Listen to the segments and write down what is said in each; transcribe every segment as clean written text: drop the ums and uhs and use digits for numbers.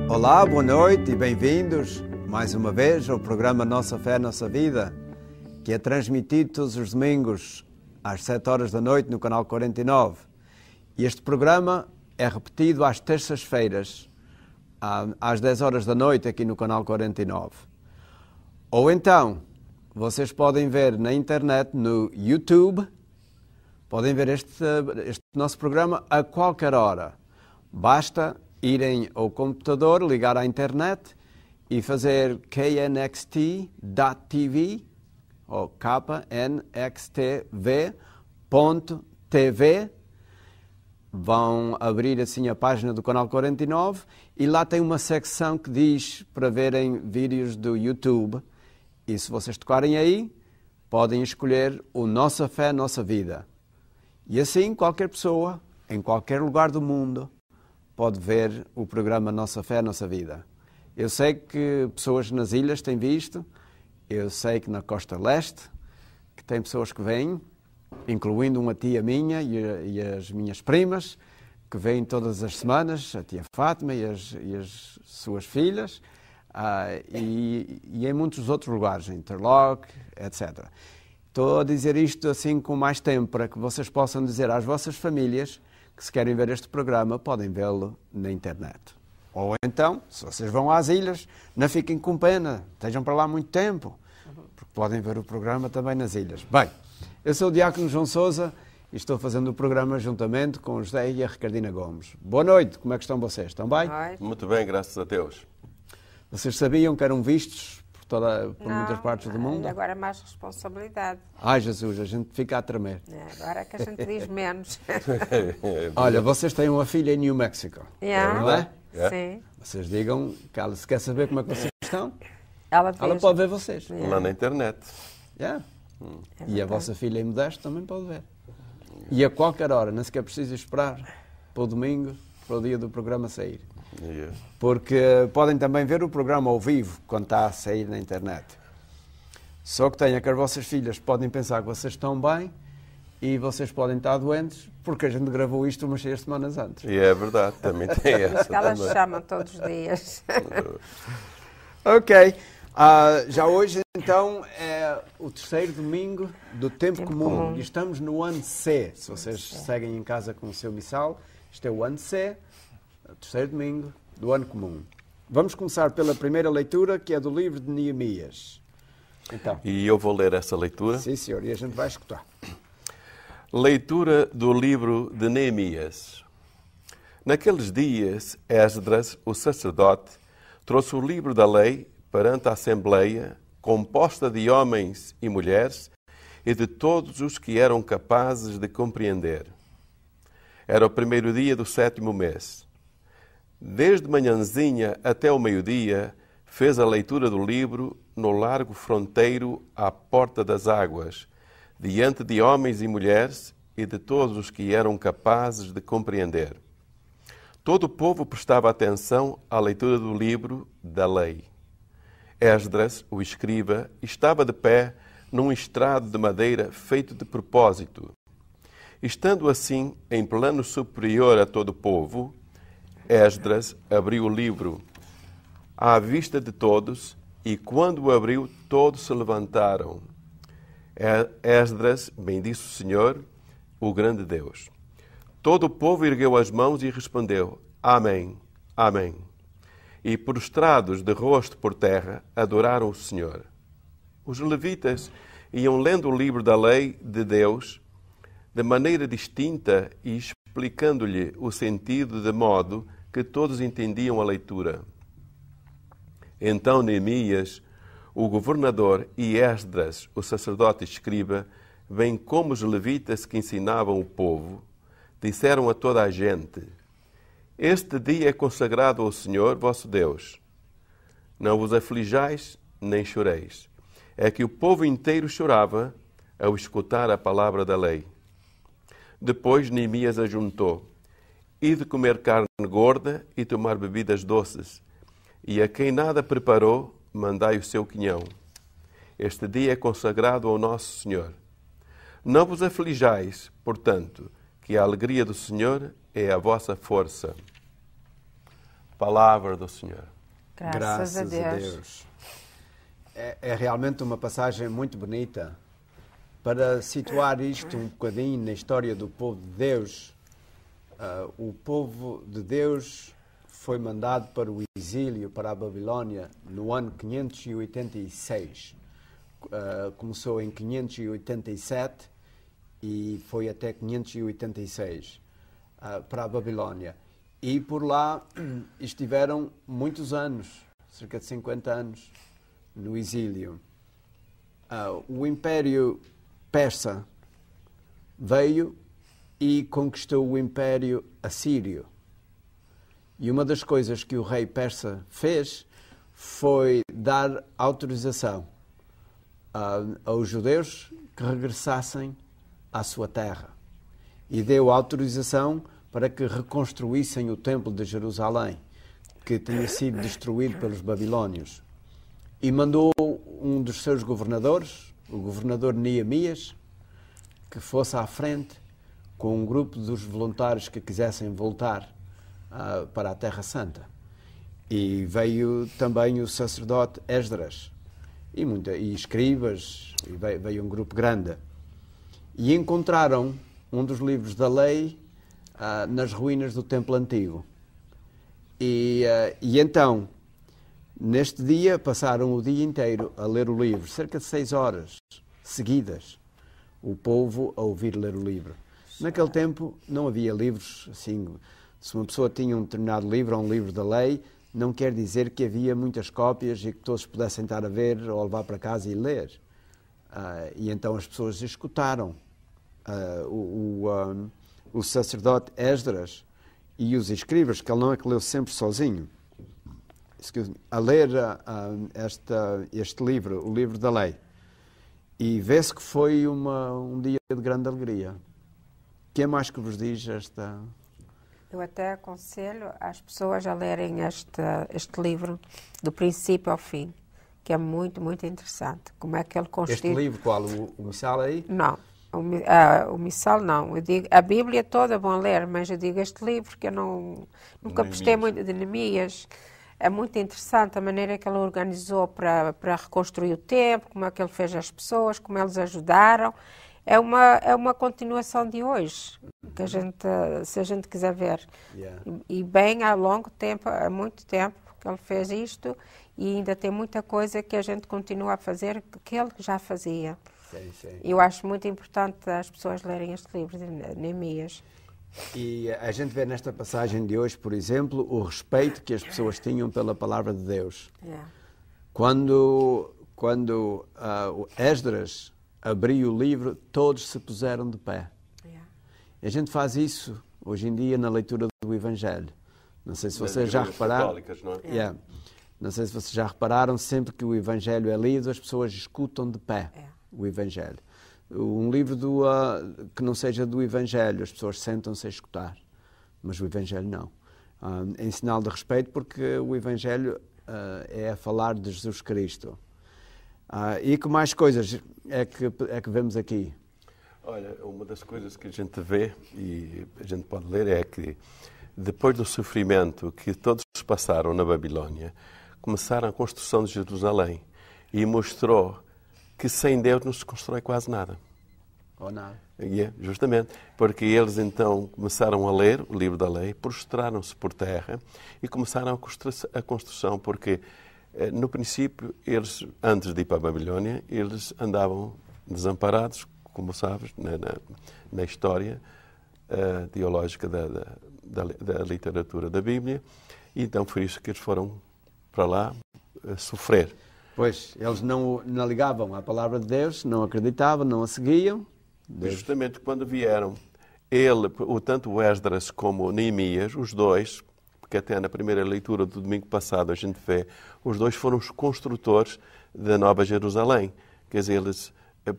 Olá, boa noite e bem-vindos mais uma vez ao programa Nossa Fé, Nossa Vida, que é transmitido todos os domingos às 7 horas da noite no canal 49. E este programa é repetido às terças-feiras, às 10 horas da noite aqui no canal 49. Ou então, vocês podem ver na internet, no YouTube, podem ver este nosso programa a qualquer hora. Basta irem ao computador, ligar à internet e fazer knxt.tv ou knxtv.tv. Vão abrir assim a página do canal 49 e lá tem uma secção que diz para verem vídeos do YouTube. E se vocês tocarem aí, podem escolher o Nossa Fé, Nossa Vida. E assim qualquer pessoa, em qualquer lugar do mundo, pode ver o programa Nossa Fé, Nossa Vida. Eu sei que pessoas nas ilhas têm visto, eu sei que na Costa Leste, que tem pessoas que vêm, incluindo uma tia minha e as minhas primas, que vêm todas as semanas, a tia Fátima e as suas filhas, e em muitos outros lugares, Interlock, etc. Estou a dizer isto assim com mais tempo, para que vocês possam dizer às vossas famílias que se querem ver este programa, podem vê-lo na internet. Ou então, se vocês vão às ilhas, não fiquem com pena, estejam para lá muito tempo, porque podem ver o programa também nas ilhas. Bem, eu sou o Diácono João Sousa e estou fazendo o programa juntamente com o José e a Ricardina Gomes. Boa noite, como é que estão vocês? Estão bem? Muito bem, graças a Deus. Vocês sabiam que eram vistos por muitas partes do mundo? Agora é mais responsabilidade. Ai, Jesus, a gente fica a tremer. Agora é que a gente diz menos. Olha, vocês têm uma filha em New Mexico, não é? Sim. Vocês digam que ela se quer saber como é que vocês estão, ela pode ver vocês. Lá na internet. E a vossa filha em Modesto também pode ver. E a qualquer hora, não sequer precisa esperar para o domingo, para o dia do programa sair. Porque podem também ver o programa ao vivo, quando está a sair na internet. Só que tenha que as vossas filhas podem pensar que vocês estão bem e vocês podem estar doentes, porque a gente gravou isto umas 6 semanas antes. E é verdade, também tem essa. Elas chamam todos os dias. Ok. Já hoje, então, é o 3º domingo do Tempo Comum. E estamos no ano C. Se vocês seguem em casa com o seu missal, isto é o ano C, o 3º domingo do ano comum. Vamos começar pela primeira leitura, que é do livro de Neemias. Então. E eu vou ler essa leitura. Sim, senhor, e a gente vai escutar. Leitura do livro de Neemias. Naqueles dias, Esdras, o sacerdote, trouxe o livro da lei perante a Assembleia, composta de homens e mulheres e de todos os que eram capazes de compreender. Era o primeiro dia do 7º mês. Desde manhãzinha até o meio-dia, fez a leitura do livro no largo fronteiro à porta das águas, diante de homens e mulheres e de todos os que eram capazes de compreender. Todo o povo prestava atenção à leitura do livro da lei. Esdras, o escriba, estava de pé num estrado de madeira feito de propósito. Estando assim em plano superior a todo o povo, Esdras abriu o livro à vista de todos, e quando o abriu, todos se levantaram. Esdras bendisse o Senhor, o grande Deus. Todo o povo ergueu as mãos e respondeu: Amém, Amém. E prostrados de rosto por terra, adoraram o Senhor. Os levitas iam lendo o livro da lei de Deus de maneira distinta e explicando-lhe o sentido de modo que todos entendiam a leitura. Então Neemias, o governador, e Esdras, o sacerdote e escriba, bem como os levitas que ensinavam o povo, disseram a toda a gente: Este dia é consagrado ao Senhor vosso Deus. Não vos aflijais, nem choreis. É que o povo inteiro chorava ao escutar a palavra da lei. Depois Neemias ajuntou: Ide comer carne gorda e tomar bebidas doces, e a quem nada preparou, mandai o seu quinhão. Este dia é consagrado ao nosso Senhor. Não vos aflijais, portanto, que a alegria do Senhor é a vossa força. Palavra do Senhor. Graças a Deus. É realmente uma passagem muito bonita para situar isto um bocadinho na história do povo de Deus. O povo de Deus foi mandado para o exílio, para a Babilónia, no ano 586. Começou em 587 e foi até 586 para a Babilónia. E por lá estiveram muitos anos, cerca de 50 anos, no exílio. O Império Persa veio e conquistou o Império Assírio. E uma das coisas que o rei persa fez foi dar autorização aos judeus que regressassem à sua terra. E deu autorização para que reconstruíssem o Templo de Jerusalém, que tinha sido destruído pelos babilônios. E mandou um dos seus governadores, o governador Neemias, que fosse à frente com um grupo dos voluntários que quisessem voltar para a Terra Santa. E veio também o sacerdote Esdras e escribas, e veio um grupo grande. E encontraram um dos livros da lei nas ruínas do Templo Antigo. E então, neste dia, passaram o dia inteiro a ler o livro, cerca de 6 horas seguidas, o povo a ouvir ler o livro. Naquele tempo não havia livros assim. Se uma pessoa tinha um determinado livro ou um livro da lei, não quer dizer que havia muitas cópias e que todos pudessem estar a ver ou levar para casa e ler. E então as pessoas escutaram o sacerdote Esdras e os escribas, que ele não é que leu sempre sozinho, a ler este livro, o livro da lei. E vê-se que foi um dia de grande alegria. O que é mais que vos diz esta... Eu até aconselho as pessoas a lerem este livro, do princípio ao fim, que é muito, muito interessante. Como é que ele constitui... Este livro, qual? O Missal aí? Não, o Missal não. Eu digo, a Bíblia toda é bom ler, mas eu digo este livro que eu nunca gostei muito de Neemias. É muito interessante a maneira que ele organizou para reconstruir o templo, como é que ele fez as pessoas, como eles ajudaram. É uma continuação de hoje, que se a gente quiser ver. Yeah. E bem há longo tempo, há muito tempo que ele fez isto, e ainda tem muita coisa que a gente continua a fazer que ele já fazia. Sim, sim. Eu acho muito importante as pessoas lerem este livro de Neemias. E a gente vê nesta passagem de hoje, por exemplo, o respeito que as pessoas tinham pela palavra de Deus. Yeah. Quando o Esdras abriu o livro, todos se puseram de pé. Yeah. E a gente faz isso hoje em dia na leitura do Evangelho. Não sei se vocês já repararam. Não é? Yeah. Não sei se vocês já repararam, sempre que o Evangelho é lido, as pessoas escutam de pé o Evangelho. Um livro que não seja do Evangelho, as pessoas sentam-se a escutar, mas o Evangelho não. Em sinal de respeito, porque o Evangelho é a falar de Jesus Cristo. E que mais coisas é que vemos aqui? Olha, uma das coisas que a gente vê e a gente pode ler é que depois do sofrimento que todos passaram na Babilónia, começaram a construção de Jerusalém e mostrou que sem Deus não se constrói quase nada. Ou nada. Justamente, porque eles então começaram a ler o livro da lei, prostraram-se por terra e começaram a construção, porque no princípio, eles, antes de ir para a Babilónia, eles andavam desamparados, como sabes, na história teológica da literatura da Bíblia, e então foi isso que eles foram para lá sofrer. Pois, eles não ligavam à palavra de Deus, não acreditavam, não a seguiam. Justamente quando vieram, tanto o Esdras como o Neemias, os dois, porque até na primeira leitura do domingo passado a gente vê, os dois foram os construtores da Nova Jerusalém. Quer dizer,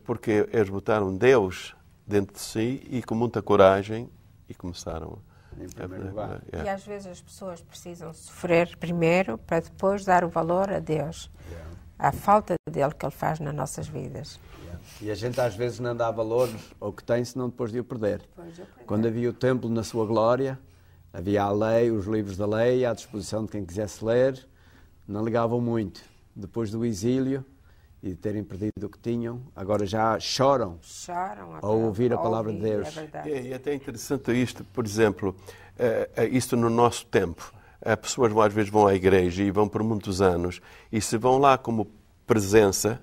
porque eles botaram Deus dentro de si e com muita coragem e começaram em primeiro lugar. E às vezes as pessoas precisam sofrer primeiro para depois dar o valor a Deus. A falta dele que ele faz nas nossas vidas. E a gente às vezes não dá valor ao que tem, senão depois de o perder. Quando havia o templo na sua glória, Havia a lei, os livros da lei à disposição de quem quisesse ler, não ligavam muito. Depois do exílio e de terem perdido o que tinham, agora já choram ao ouvir a palavra de Deus. E é até interessante isto, por exemplo, isto no nosso tempo. As pessoas às vezes vão à igreja e vão por muitos anos e se vão lá como presença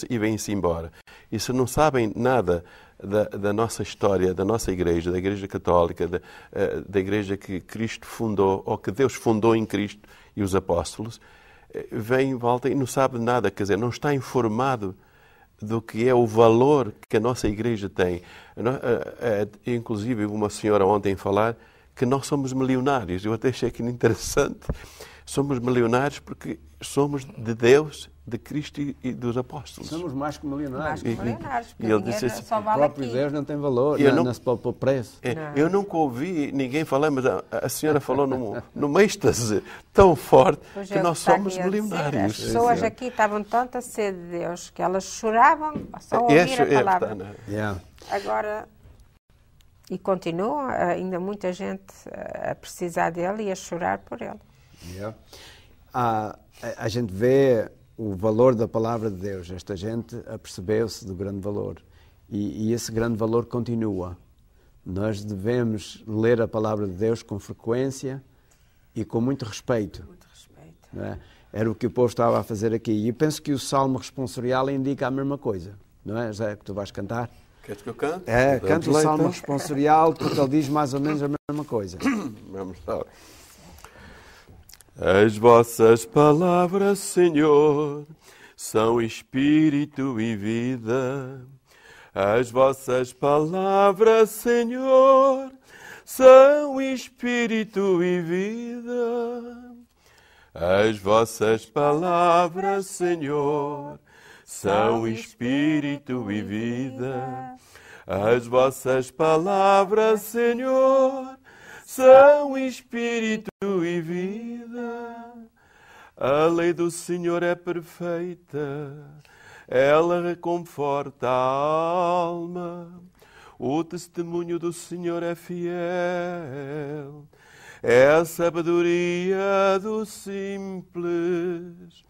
e vêm-se embora. E se não sabem nada da nossa história, da nossa igreja, da igreja católica, da igreja que Cristo fundou, ou que Deus fundou em Cristo e os apóstolos, vem, volta e não sabe nada, quer dizer, não está informado do que é o valor que a nossa igreja tem. Inclusive, uma senhora ontem falar que nós somos milionários. Eu até achei aquilo interessante. Somos milionários porque somos de Deus, de Cristo e dos apóstolos. Somos mais que milionários. Mais que milionários, porque e ele o dinheiro disse assim, só O vale próprio aqui. Deus não tem valor, não se pode pôr preço. Eu nunca ouvi ninguém falar, mas a senhora falou num êxtase tão forte Pois que é, nós o que está somos aqui a dizer. milionários. As pessoas aqui estavam tanta sede de Deus que elas choravam só a ouvir a palavra. Agora, e continua ainda muita gente a precisar dele e a chorar por ele. A gente vê o valor da palavra de Deus. Esta gente apercebeu-se do grande valor. E esse grande valor continua. Nós devemos ler a palavra de Deus com frequência e com muito respeito. Muito respeito. Não é? Era o que o povo estava a fazer aqui. E eu penso que o Salmo responsorial indica a mesma coisa. Não é, José, que tu vais cantar? Queres que eu cante? Canta o Salmo responsorial, porque ele diz mais ou menos a mesma coisa. Vamos lá. As vossas palavras, Senhor, são espírito e vida. As vossas palavras, Senhor, são espírito e vida. As vossas palavras, Senhor, são espírito e vida. As vossas palavras, Senhor, são espírito e vida. A lei do Senhor é perfeita, ela reconforta a alma. O testemunho do Senhor é fiel, é a sabedoria do simples.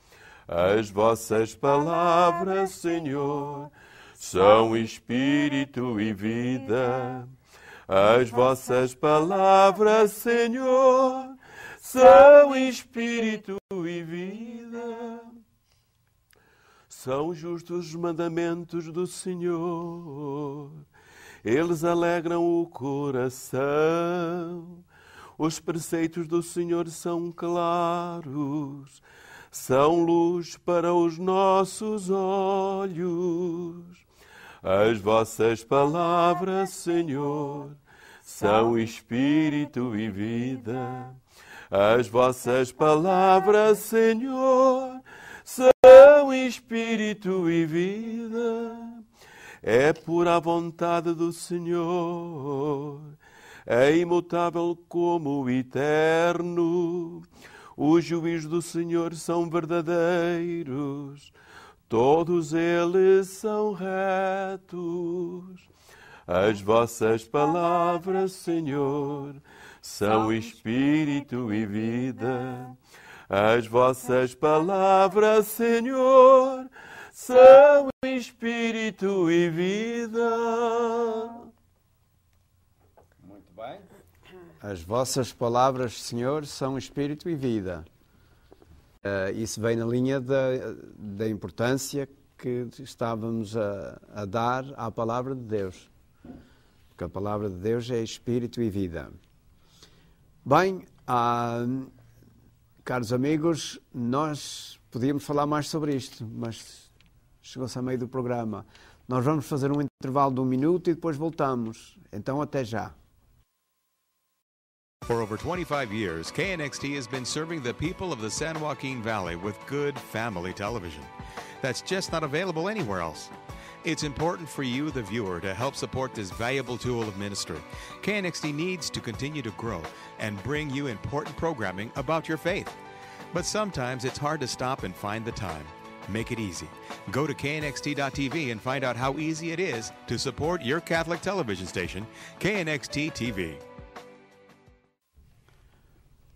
As vossas palavras, Senhor, são espírito e vida. As vossas palavras, Senhor, são espírito e vida. São justos os mandamentos do Senhor, eles alegram o coração. Os preceitos do Senhor são claros, são luz para os nossos olhos. As vossas palavras, Senhor, são espírito e vida. As vossas palavras, Senhor, são espírito e vida. É pura a vontade do Senhor, é imutável como o eterno. Os juízos do Senhor são verdadeiros, todos eles são retos. As vossas palavras, Senhor, são espírito e vida. As vossas palavras, Senhor, são espírito e vida. Muito bem. As vossas palavras, Senhor, são espírito e vida. Isso vem na linha da importância que estávamos a dar à palavra de Deus. Porque a palavra de Deus é espírito e vida. Bem, caros amigos, nós podíamos falar mais sobre isto, mas chegou-se a meio do programa. Nós vamos fazer um intervalo de 1 minuto e depois voltamos. Então, até já. For over 25 years, KNXT has been serving the people of the San Joaquin Valley with good family television that's just not available anywhere else. It's important for you, the viewer, to help support this valuable tool of ministry. KNXT needs to continue to grow and bring you important programming about your faith. But sometimes it's hard to stop and find the time. Make it easy. Go to knxt.tv and find out how easy it is to support your Catholic television station, KNXT TV.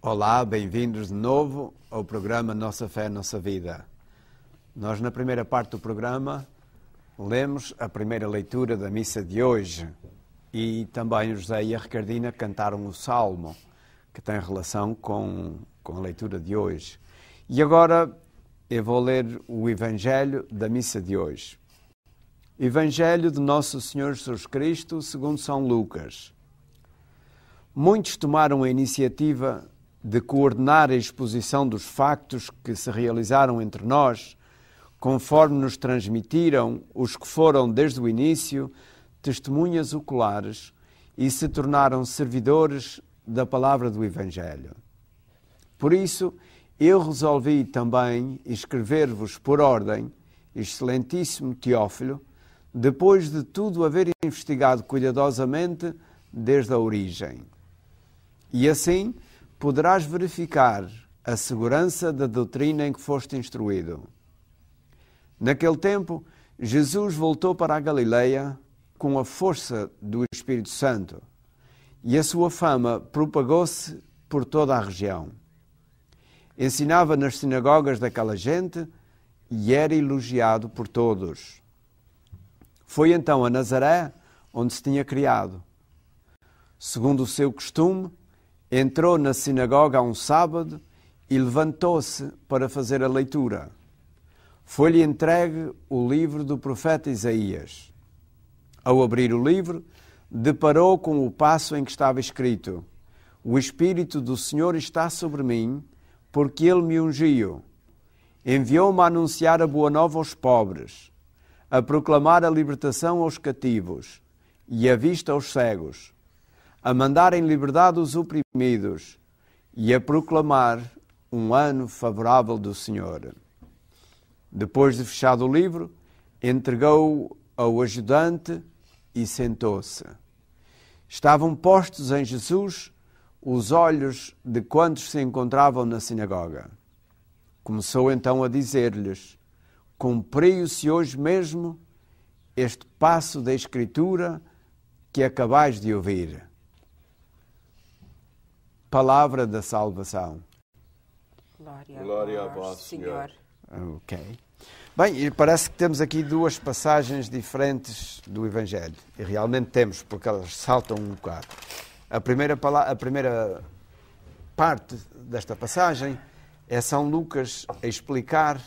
Olá, bem-vindos de novo ao programa Nossa Fé, Nossa Vida. Nós, na primeira parte do programa, lemos a primeira leitura da missa de hoje e também o José e a Ricardina cantaram o Salmo, que tem relação com a leitura de hoje. E agora eu vou ler o Evangelho da missa de hoje. Evangelho de Nosso Senhor Jesus Cristo, segundo São Lucas. Muitos tomaram a iniciativa de coordenar a exposição dos factos que se realizaram entre nós, conforme nos transmitiram os que foram, desde o início, testemunhas oculares e se tornaram servidores da palavra do Evangelho. Por isso, eu resolvi também escrever-vos por ordem, excelentíssimo Teófilo, depois de tudo haver investigado cuidadosamente desde a origem. E assim poderás verificar a segurança da doutrina em que foste instruído. Naquele tempo, Jesus voltou para a Galileia com a força do Espírito Santo, e a sua fama propagou-se por toda a região. Ensinava nas sinagogas daquela gente e era elogiado por todos. Foi então a Nazaré, onde se tinha criado. Segundo o seu costume, entrou na sinagoga um sábado e levantou-se para fazer a leitura. Foi-lhe entregue o livro do profeta Isaías. Ao abrir o livro, deparou com o passo em que estava escrito: O Espírito do Senhor está sobre mim, porque Ele me ungiu. Enviou-me a anunciar a boa nova aos pobres, a proclamar a libertação aos cativos e a vista aos cegos, a mandar em liberdade os oprimidos e a proclamar um ano favorável do Senhor. Depois de fechado o livro, entregou-o ao ajudante e sentou-se. Estavam postos em Jesus os olhos de quantos se encontravam na sinagoga. Começou então a dizer-lhes: Cumpriu-se hoje mesmo este passo da Escritura que acabais de ouvir. Palavra da salvação. Glória a vós, Senhor. Ok. Bem, e parece que temos aqui duas passagens diferentes do Evangelho. E realmente temos, porque elas saltam um bocado. A primeira parte desta passagem é São Lucas a explicar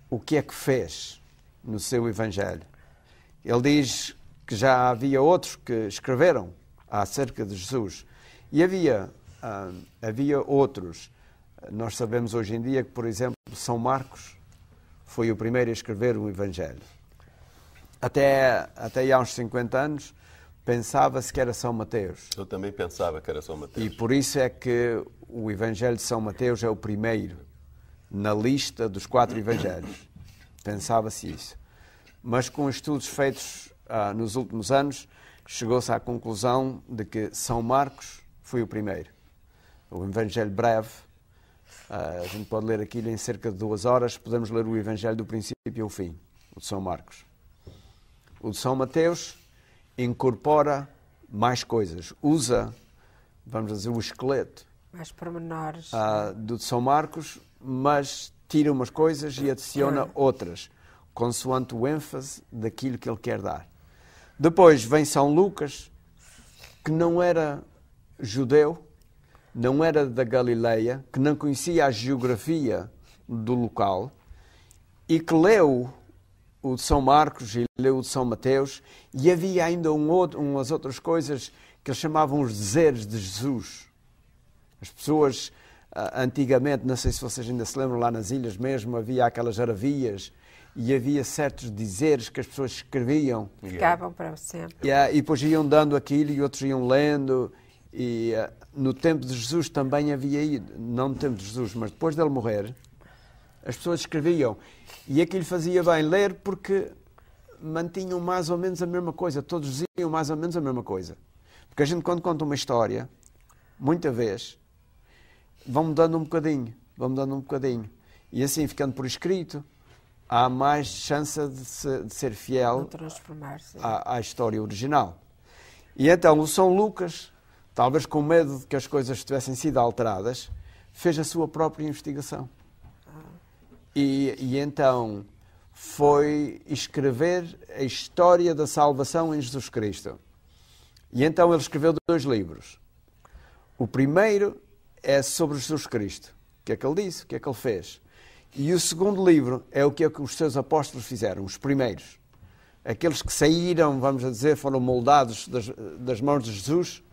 o que é que fez no seu Evangelho. Ele diz que já havia outros que escreveram acerca de Jesus. E havia outros. Nós sabemos hoje em dia que, por exemplo, São Marcos foi o primeiro a escrever o Evangelho. Até há uns 50 anos pensava-se que era São Mateus. Eu também pensava que era São Mateus. E por isso é que o Evangelho de São Mateus é o primeiro na lista dos 4 Evangelhos. Pensava-se isso. Mas com estudos feitos nos últimos anos, chegou-se à conclusão de que São Marcos foi o primeiro. O Evangelho breve, a gente pode ler aquilo em cerca de 2 horas, podemos ler o Evangelho do princípio ao fim, o de São Marcos. O de São Mateus incorpora mais coisas, usa, vamos dizer, o esqueleto mais pormenores do de São Marcos, mas tira umas coisas e adiciona outras, consoante o ênfase daquilo que ele quer dar. Depois vem São Lucas, que não era judeu, não era da Galileia, que não conhecia a geografia do local e que leu o de São Marcos e leu o de São Mateus, e havia ainda umas outras coisas que eles chamavam os dizeres de Jesus. As pessoas, antigamente, não sei se vocês ainda se lembram, lá nas ilhas mesmo, havia aquelas aravias e havia certos dizeres que as pessoas escreviam. Ficavam para sempre. E depois iam dando aquilo e outros iam lendo. E no tempo de Jesus também havia, não no tempo de Jesus, mas depois dele morrer, as pessoas escreviam. E aquilo fazia bem ler porque mantinham mais ou menos a mesma coisa. Todos diziam mais ou menos a mesma coisa. Porque a gente, quando conta uma história, muita vez, vão mudando um bocadinho. E assim, ficando por escrito, há mais chance de ser fiel à história original. E então, o São Lucas talvez com medo de que as coisas tivessem sido alteradas, fez a sua própria investigação. E então foi escrever a história da salvação em Jesus Cristo. E então ele escreveu 2 livros. O primeiro é sobre Jesus Cristo. O que é que ele disse? O que é que ele fez? E o segundo livro é o que os seus apóstolos fizeram, os primeiros. Aqueles que saíram, vamos dizer, foram moldados das mãos de Jesus.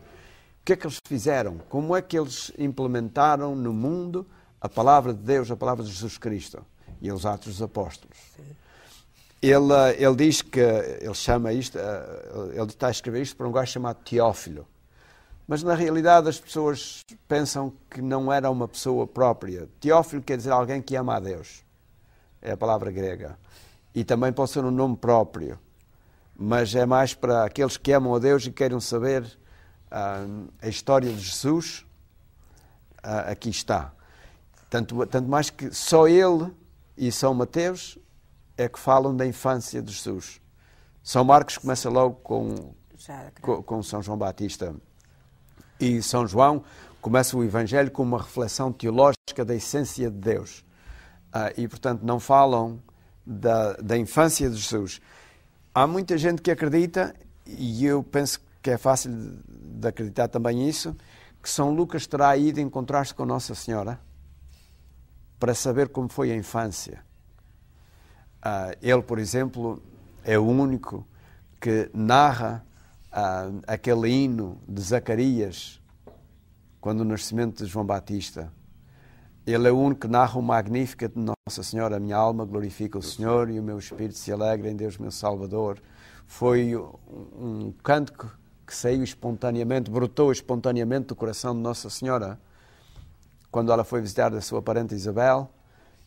O que é que eles fizeram? Como é que eles implementaram no mundo a palavra de Deus, a palavra de Jesus Cristo e os Atos dos Apóstolos? Ele diz que, ele chama isto, ele está a escrever isto para um gajo chamado Teófilo. Mas na realidade as pessoas pensam que não era uma pessoa própria. Teófilo quer dizer alguém que ama a Deus. É a palavra grega. E também pode ser um nome próprio. Mas é mais para aqueles que amam a Deus e queiram saber a história de Jesus. Aqui está. Tanto mais que só ele e São Mateus é que falam da infância de Jesus. São Marcos começa logo com São João Batista. E São João começa o Evangelho com uma reflexão teológica da essência de Deus. E, portanto, não falam da infância de Jesus. Há muita gente que acredita, e eu penso que é fácil de acreditar também isso, que São Lucas terá ido encontrar-se com Nossa Senhora para saber como foi a infância. Ele, por exemplo, é o único que narra aquele hino de Zacarias, quando o nascimento de João Batista. Ele é o único que narra o Magníficat de Nossa Senhora. A minha alma glorifica o Senhor e o meu espírito se alegra em Deus, meu Salvador. Foi um canto que saiu espontaneamente, brotou espontaneamente do coração de Nossa Senhora, quando ela foi visitar a sua parente Isabel,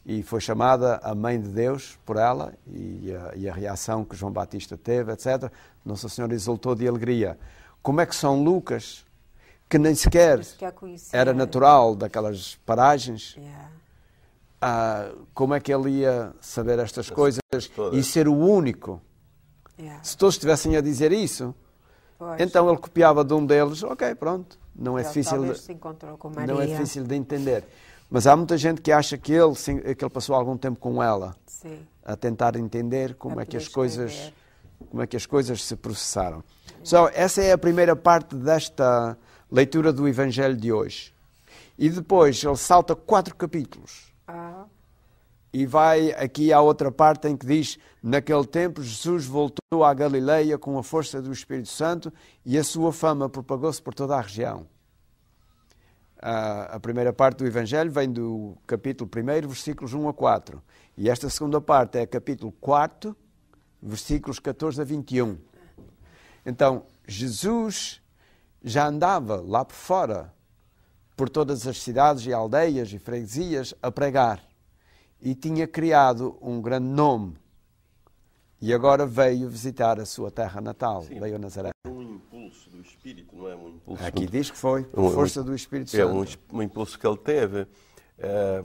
e foi chamada a Mãe de Deus por ela, e a reação que João Batista teve, etc. Nossa Senhora exultou de alegria. Como é que São Lucas, que nem sequer era natural daquelas paragens, como é que ele ia saber estas coisas e ser o único? Se todos estivessem a dizer isso, então ele copiava de um deles, ok, pronto, não é difícil de entender. Mas há muita gente que acha que ele passou algum tempo com ela, a tentar entender como é que as coisas se processaram. Essa é a primeira parte desta leitura do Evangelho de hoje. E depois ele salta 4 capítulos. E vai aqui à outra parte em que diz: naquele tempo Jesus voltou à Galileia com a força do Espírito Santo e a sua fama propagou-se por toda a região. A primeira parte do Evangelho vem do capítulo 1, versículos 1 a 4. E esta segunda parte é capítulo 4, versículos 14 a 21. Então, Jesus já andava lá por fora, por todas as cidades e aldeias e freguesias, a pregar. E tinha criado um grande nome. E agora veio visitar a sua terra natal, veio a Nazaré. Um impulso do Espírito, não é um impulso... Aqui diz que foi, a força do Espírito Santo. É um impulso que ele teve,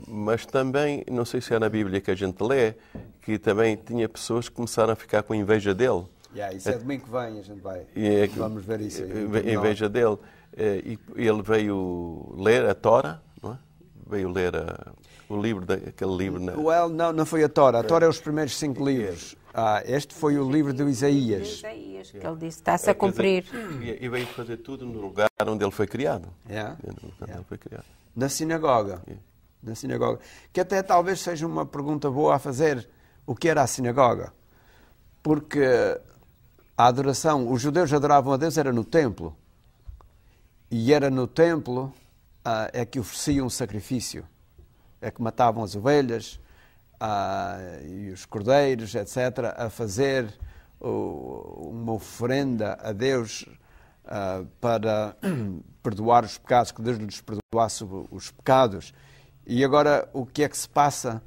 mas também, não sei se é na Bíblia que a gente lê, que também tinha pessoas que começaram a ficar com inveja dele. Isso é domingo que vem, a gente vai. Vamos ver isso aí. Inveja dele. E ele veio ler a Tora, não é? Veio ler o livro, aquele livro... Não foi a Tora. A Tora é os primeiros 5 livros. Este foi o livro de Isaías. Que ele disse, está-se a cumprir. E veio fazer tudo no lugar onde ele foi criado. Na sinagoga. Na sinagoga. Que até talvez seja uma pergunta boa a fazer. O que era a sinagoga? Porque a adoração, os judeus adoravam a Deus, era no templo. E era no templo é que ofereciam um sacrifício. É que matavam as ovelhas e os cordeiros, etc., a fazer uma oferenda a Deus para perdoar os pecados, que Deus lhes perdoasse os pecados. E agora, o que é que se passa?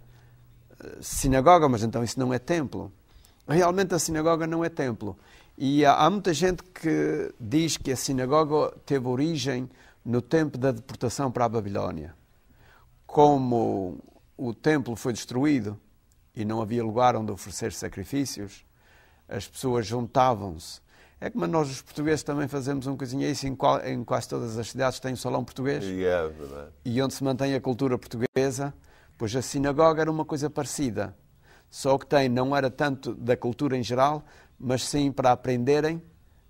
Sinagoga, mas então isso não é templo. Realmente a sinagoga não é templo. E há muita gente que diz que a sinagoga teve origem no tempo da deportação para a Babilónia. Como o templo foi destruído e não havia lugar onde oferecer sacrifícios, as pessoas juntavam-se. É como nós os portugueses também fazemos um coisinha isso, em quase todas as cidades tem um salão português. É verdade. E onde se mantém a cultura portuguesa, pois a sinagoga era uma coisa parecida. Só que não era tanto da cultura em geral, mas sim para aprenderem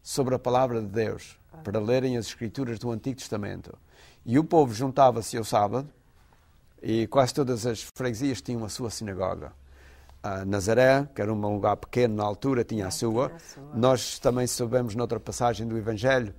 sobre a palavra de Deus, para lerem as Escrituras do Antigo Testamento. E o povo juntava-se ao sábado, e quase todas as freguesias tinham a sua sinagoga. Nazaré, que era um lugar pequeno na altura, tinha a sua. Nós também soubemos noutra passagem do Evangelho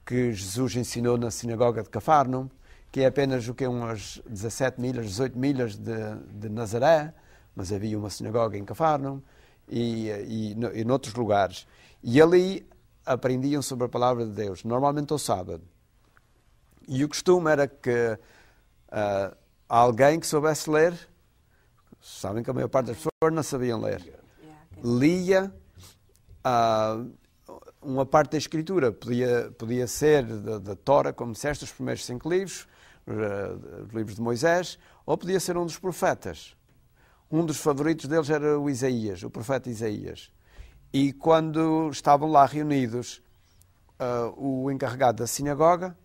que Jesus ensinou na sinagoga de Cafarnaum, que é apenas umas 17 milhas, 18 milhas de Nazaré, mas havia uma sinagoga em Cafarnaum e noutros lugares. E ali aprendiam sobre a palavra de Deus, normalmente ao sábado. E o costume era que alguém que soubesse ler, sabem que a maior parte das pessoas não sabiam ler, lia uma parte da Escritura. Podia ser da Tora, como disseste, os primeiros 5 livros, os livros de Moisés, ou podia ser um dos profetas. Um dos favoritos deles era o Isaías, o profeta Isaías. E quando estavam lá reunidos, o encarregado da sinagoga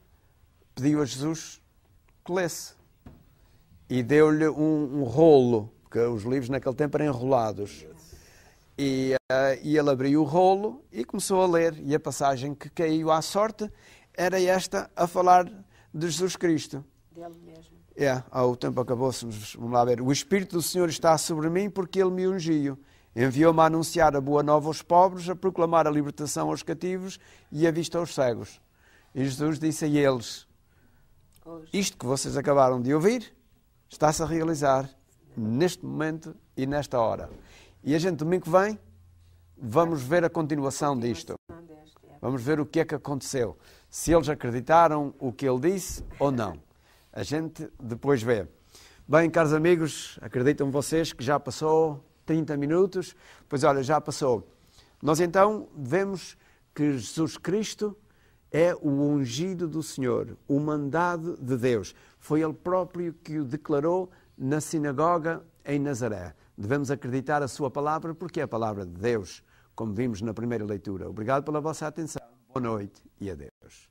pediu a Jesus que lesse. E deu-lhe um rolo, porque os livros naquele tempo eram enrolados. E ele abriu o rolo e começou a ler. E a passagem que caiu à sorte era esta, a falar de Jesus Cristo. Dele mesmo. O tempo acabou-se. Vamos lá ver. O Espírito do Senhor está sobre mim porque Ele me ungiu. Enviou-me a anunciar a boa nova aos pobres, a proclamar a libertação aos cativos e a vista aos cegos. E Jesus disse a eles, isto que vocês acabaram de ouvir está-se a realizar neste momento e nesta hora. E a gente, domingo que vem, vamos ver a continuação disto. Vamos ver o que é que aconteceu. Se eles acreditaram o que ele disse ou não. A gente depois vê. Bem, caros amigos, acreditam vocês que já passou 30 minutos? Pois olha, já passou. Nós então vemos que Jesus Cristo é o ungido do Senhor, o mandado de Deus. Foi Ele próprio que o declarou na sinagoga em Nazaré. Devemos acreditar a sua palavra porque é a palavra de Deus, como vimos na primeira leitura. Obrigado pela vossa atenção. Boa noite e adeus.